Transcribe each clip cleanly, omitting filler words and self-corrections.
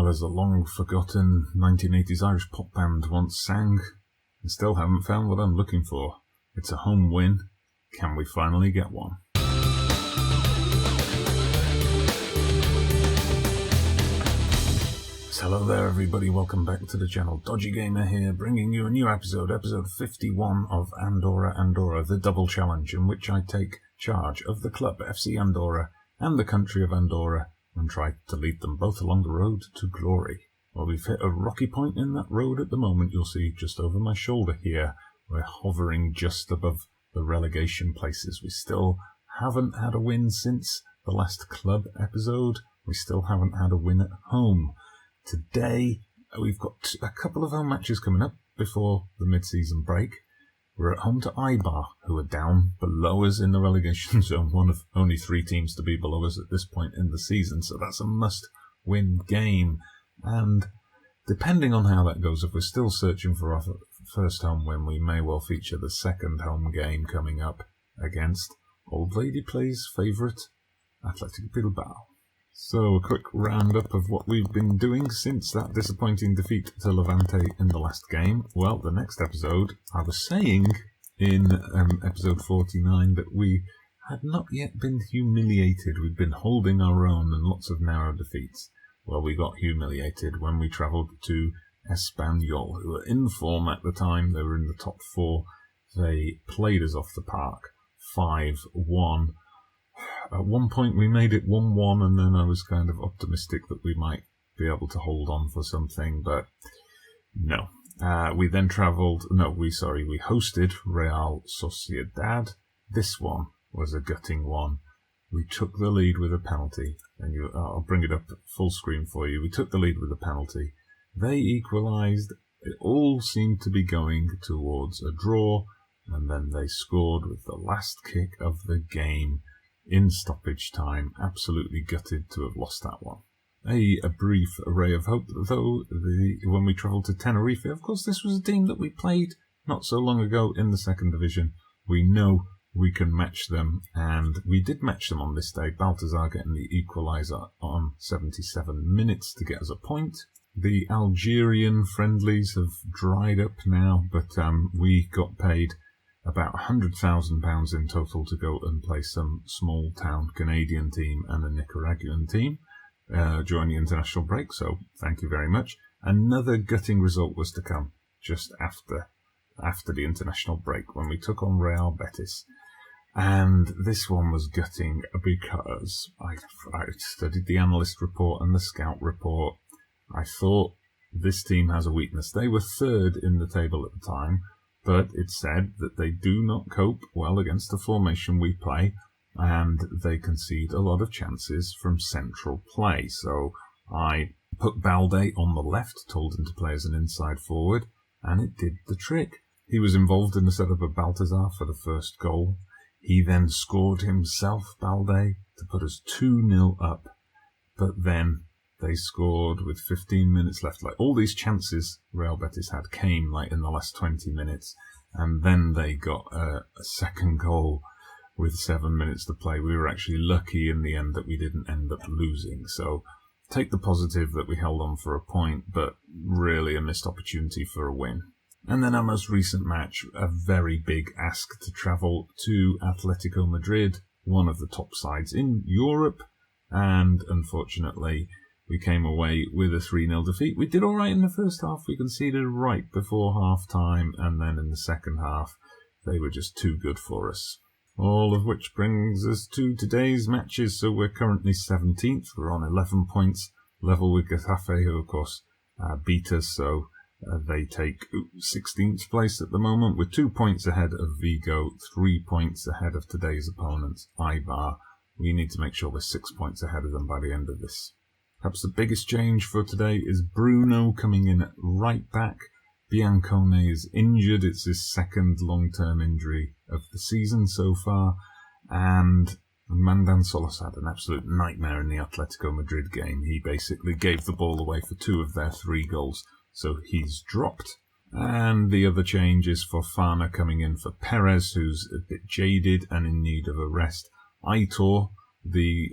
Well, as the long-forgotten 1980s Irish pop band once sang, I still haven't found what I'm looking for. It's a home win. Can we finally get one? So hello there everybody, welcome back to the channel. Dodgy Gamer here, bringing you a new episode 51 of Andorra, the double challenge, in which I take charge of the club FC Andorra and the country of Andorra and try to lead them both along the road to glory. Well, we've hit a rocky point in that road at the moment. You'll see just over my shoulder here, we're hovering just above the relegation places. We still haven't had a win since the last club episode. We still haven't had a win at home. Today, we've got a couple of home matches coming up before the mid-season break. We're at home to Eibar, who are down below us in the relegation zone, one of only 3 teams to be below us at this point in the season, so that's a must-win game. And depending on how that goes, if we're still searching for our first home win, we may well feature the second home game coming up against Old Lady Play's favourite, Athletic Bilbao. So, a quick roundup of what we've been doing since that disappointing defeat to Levante in the last game. Well, the next episode, I was saying in episode 49 that we had not yet been humiliated. We'd been holding our own and lots of narrow defeats. Well, we got humiliated when we travelled to Espanyol, who were in form at the time. They were in the top 4. They played us off the park 5-1. At one point we made it 1-1, and then I was kind of optimistic that we might be able to hold on for something, but no. We then we hosted Real Sociedad. This one was a gutting one. We took the lead with a penalty, and I'll bring it up full screen for you. We took the lead with a penalty. They equalised. It all seemed to be going towards a draw, and then they scored with the last kick of the game in stoppage time. Absolutely gutted to have lost that one. A brief ray of hope, though, when we travelled to Tenerife. Of course, this was a team that we played not so long ago in the second division. We know we can match them, and we did match them on this day. Baltazar getting the equaliser on 77 minutes to get us a point. The Algerian friendlies have dried up now, but we got paid about £100,000 in total to go and play some small-town Canadian team and a Nicaraguan team during the international break, so thank you very much. Another gutting result was to come just after the international break when we took on Real Betis. And this one was gutting because I studied the analyst report and the scout report. I thought this team has a weakness. They were 3rd in the table at the time, but it said that they do not cope well against the formation we play, and they concede a lot of chances from central play. So I put Balde on the left, told him to play as an inside forward, and it did the trick. He was involved in the setup of Baltazar for the first goal. He then scored himself, Balde, to put us 2-0 up. But then they scored with 15 minutes left. Like, all these chances Real Betis had came like in the last 20 minutes, and then they got a second goal with 7 minutes to play. We were actually lucky in the end that we didn't end up losing. So take the positive that we held on for a point, but really a missed opportunity for a win. And then our most recent match, a very big ask to travel to Atletico Madrid, one of the top sides in Europe, and unfortunately we came away with a 3-0 defeat. We did all right in the first half. We conceded right before half-time, and then in the second half, they were just too good for us. All of which brings us to today's matches. So we're currently 17th. We're on 11 points, level with Getafe, who, of course, beat us. So they take 16th place at the moment. We're 2 points ahead of Vigo, 3 points ahead of today's opponents, Eibar. We need to make sure we're 6 points ahead of them by the end of this. Perhaps the biggest change for today is Bruno coming in at right back. Biancone is injured. It's his second long-term injury of the season so far. And Mandan Solos had an absolute nightmare in the Atletico Madrid game. He basically gave the ball away for 2 of their 3 goals. So he's dropped. And the other change is for Fana coming in for Perez, who's a bit jaded and in need of a rest. Aitor the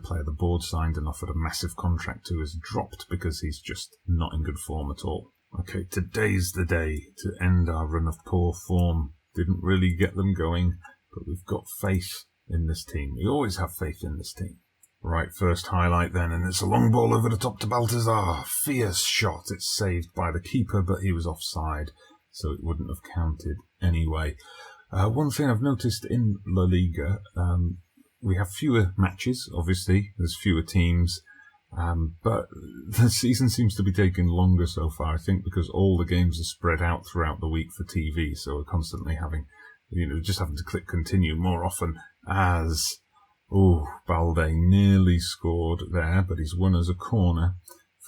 player the board signed and offered a massive contract to is dropped because he's just not in good form at all. Okay, today's the day to end our run of poor form. Didn't really get them going, but we've got faith in this team. We always have faith in this team. Right, first highlight then, and it's a long ball over the top to Baltazar. Fierce shot. It's saved by the keeper, but he was offside, so it wouldn't have counted anyway. One thing I've noticed in La Liga, we have fewer matches, obviously. There's fewer teams. But the season seems to be taking longer so far, I think, because all the games are spread out throughout the week for TV, so we're constantly having, just having to click continue more often as, Balde nearly scored there, but he's won as a corner.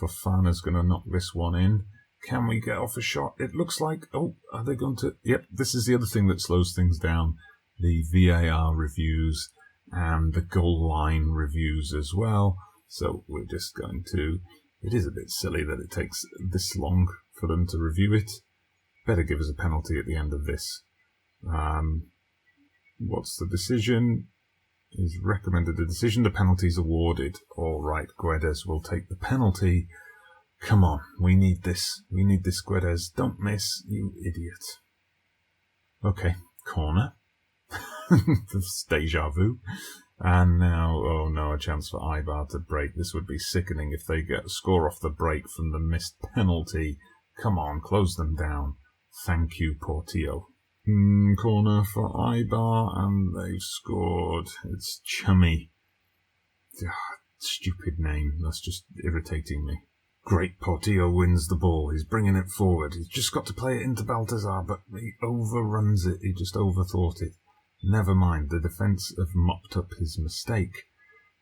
Fofana's going to knock this one in. Can we get off a shot? It looks like, are they going to? Yep, this is the other thing that slows things down. The VAR reviews and the goal line reviews as well. So we're just going to... It is a bit silly that it takes this long for them to review it. Better give us a penalty at the end of this. What's the decision? He's recommended a decision. The penalty's awarded. All right, Guedes will take the penalty. Come on, we need this. We need this, Guedes. Don't miss, you idiot. Okay, corner. That's deja vu. And now, a chance for Eibar to break. This would be sickening if they get a score off the break from the missed penalty. Come on, close them down. Thank you, Portillo. Corner for Eibar, and they've scored. It's Chummy. Stupid name. That's just irritating me. Great, Portillo wins the ball. He's bringing it forward. He's just got to play it into Baltazar, but he overruns it. He just overthought it. Never mind, the defence have mopped up his mistake.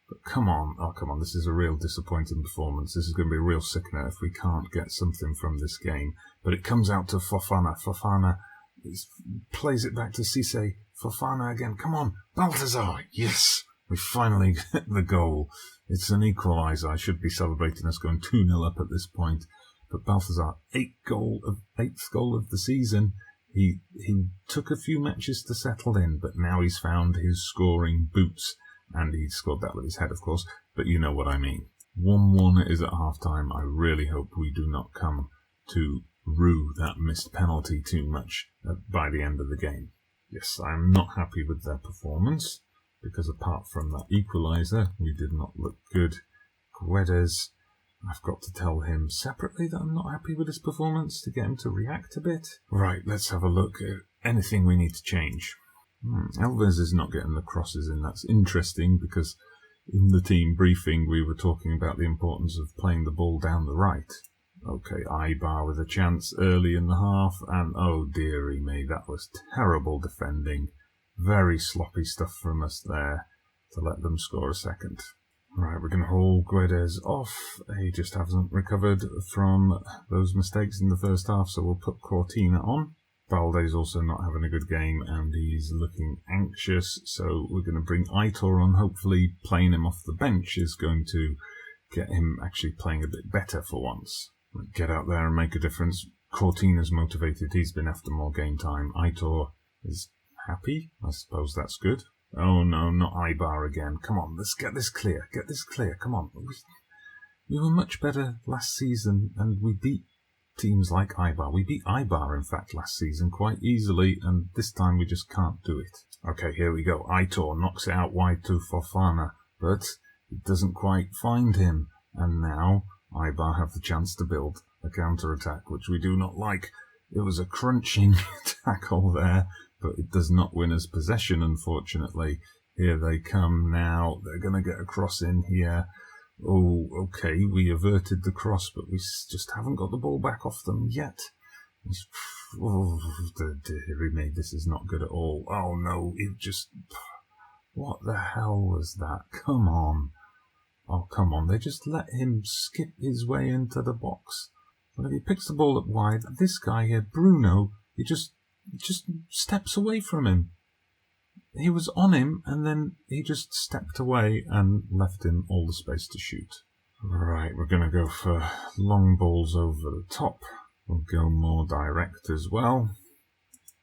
But come on, this is a real disappointing performance. This is going to be a real sickener if we can't get something from this game. But it comes out to Fofana. Fofana plays it back to Cisse. Fofana again, come on, Baltazar, yes! We finally get the goal. It's an equaliser. I should be celebrating us going 2-0 up at this point. But Baltazar, 8th goal of the season. He took a few matches to settle in, but now he's found his scoring boots. And he scored that with his head, of course, but you know what I mean. 1-1 is at half-time. I really hope we do not come to rue that missed penalty too much by the end of the game. Yes, I'm not happy with their performance, because apart from that equaliser, we did not look good. Guedes, I've got to tell him separately that I'm not happy with his performance to get him to react a bit. Right, let's have a look at anything we need to change. Alves is not getting the crosses in. That's interesting because in the team briefing we were talking about the importance of playing the ball down the right. Okay, Eibar with a chance early in the half, and oh dearie me, that was terrible defending. Very sloppy stuff from us there to let them score a second. Right, we're going to hold Guedes off. He just hasn't recovered from those mistakes in the first half, so we'll put Cortina on. Balde's also not having a good game, and he's looking anxious, so we're going to bring Aitor on. Hopefully playing him off the bench is going to get him actually playing a bit better for once. Get out there and make a difference. Cortina's motivated. He's been after more game time. Aitor is happy. I suppose that's good. Oh no, not Eibar again. Come on, let's get this clear. Get this clear. Come on. We were much better last season, and we beat teams like Eibar. We beat Eibar, in fact, last season quite easily, and this time we just can't do it. Okay, here we go. Aitor knocks it out wide to Fofana, but it doesn't quite find him. And now Eibar have the chance to build a counter-attack, which we do not like. It was a crunching tackle there, but it does not win us possession, unfortunately. Here they come now. They're going to get a cross in here. Oh, okay, we averted the cross, but we just haven't got the ball back off them yet. Oh, dearie me, this is not good at all. Oh no, it just... What the hell was that? Come on. Oh, come on, they just let him skip his way into the box. But if he picks the ball up wide, this guy here, Bruno, he just steps away from him. He was on him, and then he just stepped away and left him all the space to shoot. Right, we're going to go for long balls over the top. We'll go more direct as well,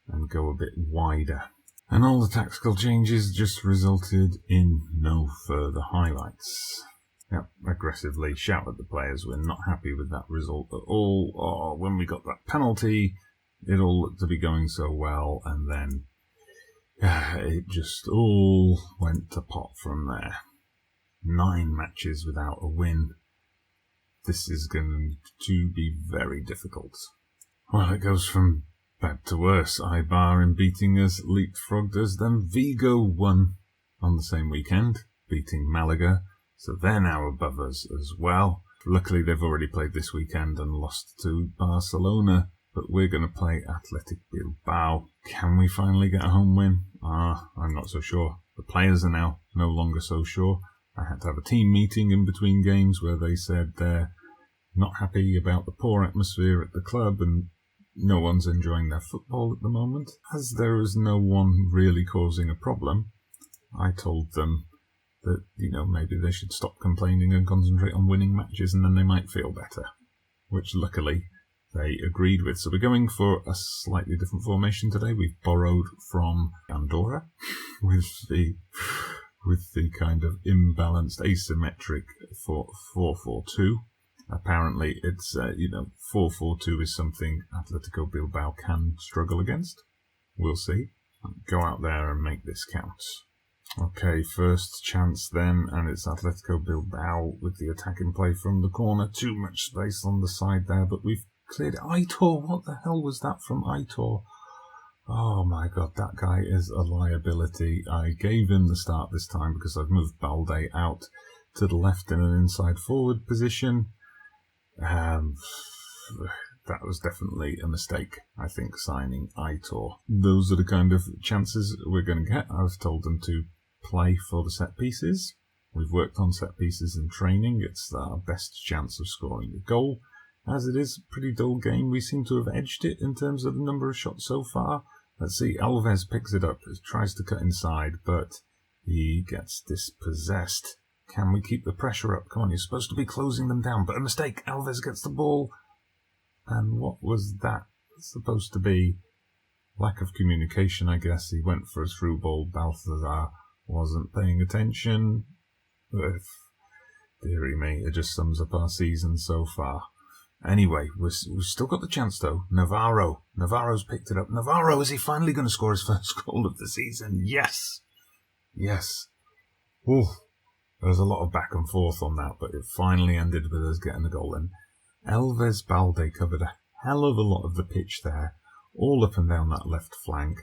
and go a bit wider. And all the tactical changes just resulted in no further highlights. Yep, aggressively shout at the players. We're not happy with that result at all. Oh, when we got that penalty, it all looked to be going so well, and then it just all went to pot from there. 9 matches without a win. This is going to be very difficult. Well, it goes from bad to worse. Eibar in beating us, leapfrogged us, then Vigo won on the same weekend, beating Malaga, so they're now above us as well. Luckily, they've already played this weekend and lost to Barcelona, but we're going to play Athletic Bilbao. Can we finally get a home win? I'm not so sure. The players are now no longer so sure. I had to have a team meeting in between games where they said they're not happy about the poor atmosphere at the club and no one's enjoying their football at the moment. As there is no one really causing a problem, I told them that, maybe they should stop complaining and concentrate on winning matches and then they might feel better, which luckily they agreed with. So we're going for a slightly different formation today. We've borrowed from Andorra with the kind of imbalanced asymmetric 4-4-2. Apparently it's 4-4-2 is something Atletico Bilbao can struggle against. We'll see. Go out there and make this count. Okay, first chance then, and it's Atletico Bilbao with the attack in play from the corner. Too much space on the side there, but we've cleared it. Aitor, what the hell was that from Aitor? Oh my god, that guy is a liability. I gave him the start this time because I've moved Balde out to the left in an inside forward position. That was definitely a mistake, I think, signing Aitor. Those are the kind of chances we're going to get. I've told them to play for the set pieces. We've worked on set pieces in training. It's our best chance of scoring a goal. As it is a pretty dull game, we seem to have edged it in terms of the number of shots so far. Let's see, Alves picks it up, tries to cut inside, but he gets dispossessed. Can we keep the pressure up? Come on, you're supposed to be closing them down, but a mistake. Alves gets the ball. And what was that supposed to be? Lack of communication, I guess. He went for a through ball. Balthazar wasn't paying attention. Deary me, it just sums up our season so far. Anyway, we've still got the chance, though. Navarro's picked it up. Navarro, is he finally going to score his first goal of the season? Yes. Yes. Ooh, there was a lot of back and forth on that, but it finally ended with us getting the goal in. Alves Balde covered a hell of a lot of the pitch there, all up and down that left flank.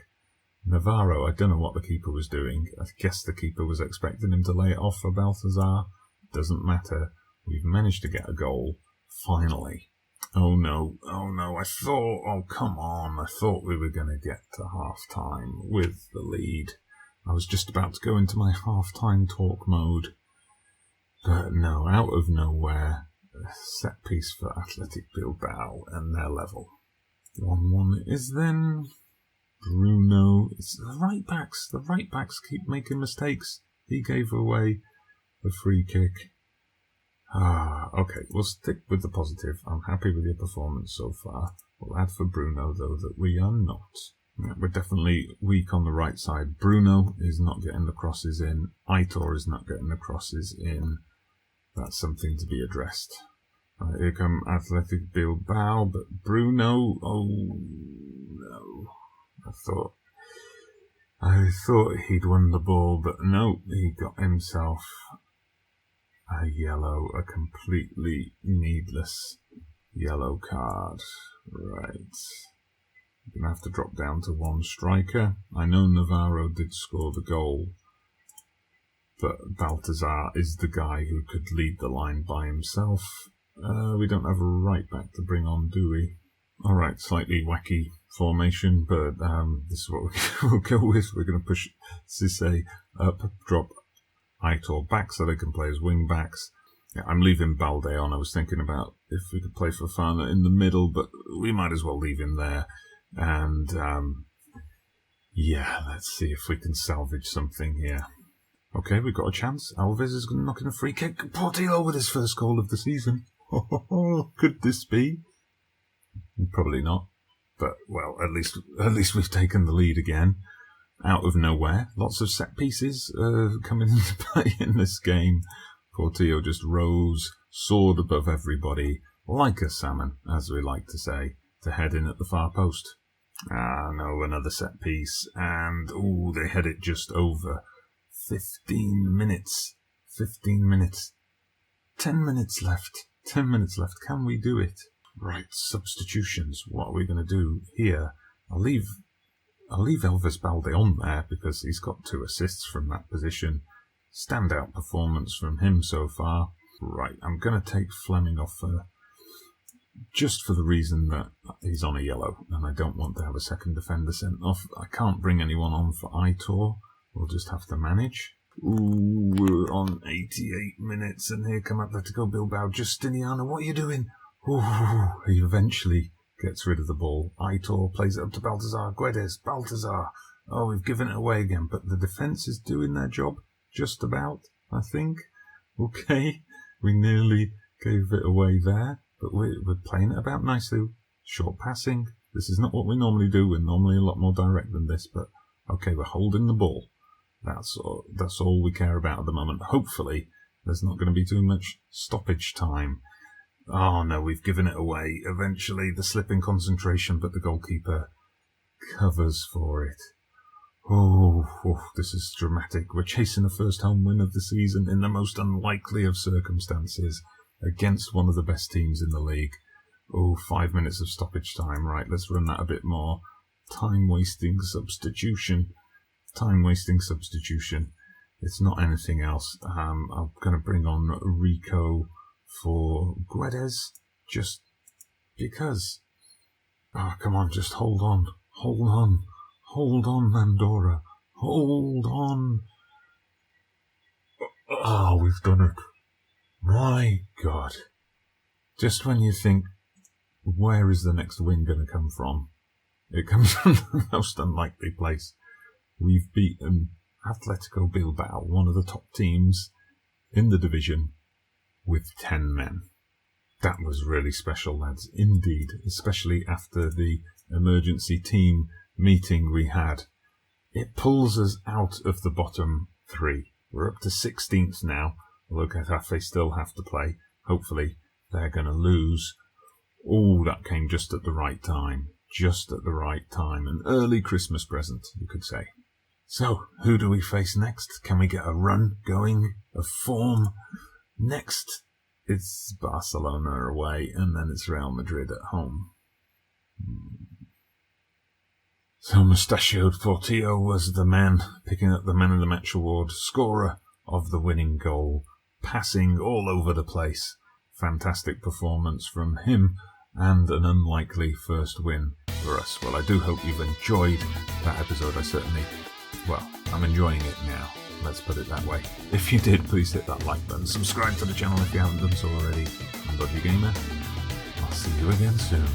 Navarro, I don't know what the keeper was doing. I guess the keeper was expecting him to lay it off for Balthazar. Doesn't matter. We've managed to get a goal. Finally. Oh no, come on. I thought we were going to get to half-time with the lead. I was just about to go into my half-time talk mode. But no, out of nowhere, a set piece for Athletic Bilbao and their level. 1-1 is then Bruno. It's the right backs. The right backs keep making mistakes. He gave away the free kick. Okay, we'll stick with the positive. I'm happy with your performance so far. We'll add for Bruno, though, that we are not. Yeah, we're definitely weak on the right side. Bruno is not getting the crosses in. Aitor is not getting the crosses in. That's something to be addressed. Right, here come Athletic Bilbao, but Bruno, oh no. I thought he'd won the ball, but no, he got himself a yellow, a completely needless yellow card. Right. We're going to have to drop down to one striker. I know Navarro did score the goal, but Balthazar is the guy who could lead the line by himself. We don't have a right back to bring on, do we? Alright, slightly wacky formation, but this is what we'll go with. We're going to push Cisse up, drop Aitor back so they can play as wing backs. Yeah, I'm leaving Balde on. I was thinking about if we could play Fofana in the middle, but we might as well leave him there. And yeah, let's see if we can salvage something here. Okay, we've got a chance. Alves is going to knock in a free kick. Portillo with his first goal of the season. Could this be? Probably not. But well, at least we've taken the lead again. out of nowhere. Lots of set pieces coming into play in this game. Portillo just rose, soared above everybody, like a salmon, as we like to say, to head in at the far post. No, another set piece, and they had it just over. 15 minutes. 15 minutes. 10 minutes left. 10 minutes left. Can we do it? Right, substitutions. What are we going to do here? I'll leave Elvis Balde on there because he's got 2 assists from that position. Standout performance from him so far. Right, I'm going to take Fleming off just for the reason that he's on a yellow and I don't want to have a second defender sent off. I can't bring anyone on for Aitor. We'll just have to manage. We're on 88 minutes and here come Atletico Bilbao. Justiniano, what are you doing? He eventually gets rid of the ball. Aitor plays it up to Baltazar. Guedes, Baltazar. We've given it away again, but the defence is doing their job. Just about, I think. Okay, we nearly gave it away there, but we're playing it about nicely. Short passing. This is not what we normally do. We're normally a lot more direct than this, but okay, we're holding the ball. That's all we care about at the moment. Hopefully, there's not going to be too much stoppage time. Oh no, we've given it away. Eventually, the slip in concentration, but the goalkeeper covers for it. This is dramatic. We're chasing the first home win of the season in the most unlikely of circumstances against one of the best teams in the league. 5 minutes of stoppage time. Right, let's run that a bit more. Time-wasting substitution. Time-wasting substitution. It's not anything else. I'm going to bring on Rico for Guedes, just because. Come on, just hold on. Hold on. Hold on, Andorra. Hold on. We've done it. My God. Just when you think, where is the next win going to come from? It comes from the most unlikely place. We've beaten Atletico Bilbao, one of the top teams in the division, with 10 men. That was really special, lads, indeed, especially after the emergency team meeting we had. It pulls us out of the bottom 3. We're up to 16th now, although Getafe still have to play. Hopefully they're going to lose. That came just at the right time. Just at the right time. An early Christmas present, you could say. So, who do we face next? Can we get a run going? A form? Next, it's Barcelona away, and then it's Real Madrid at home. So, mustachioed Portillo was the man, picking up the Man of the Match award, scorer of the winning goal, passing all over the place. Fantastic performance from him, and an unlikely first win for us. Well, I do hope you've enjoyed that episode. I'm enjoying it now. Let's put it that way. If you did, please hit that like button. Subscribe to the channel if you haven't done so already. I'm Dodgy Gamer. I'll see you again soon.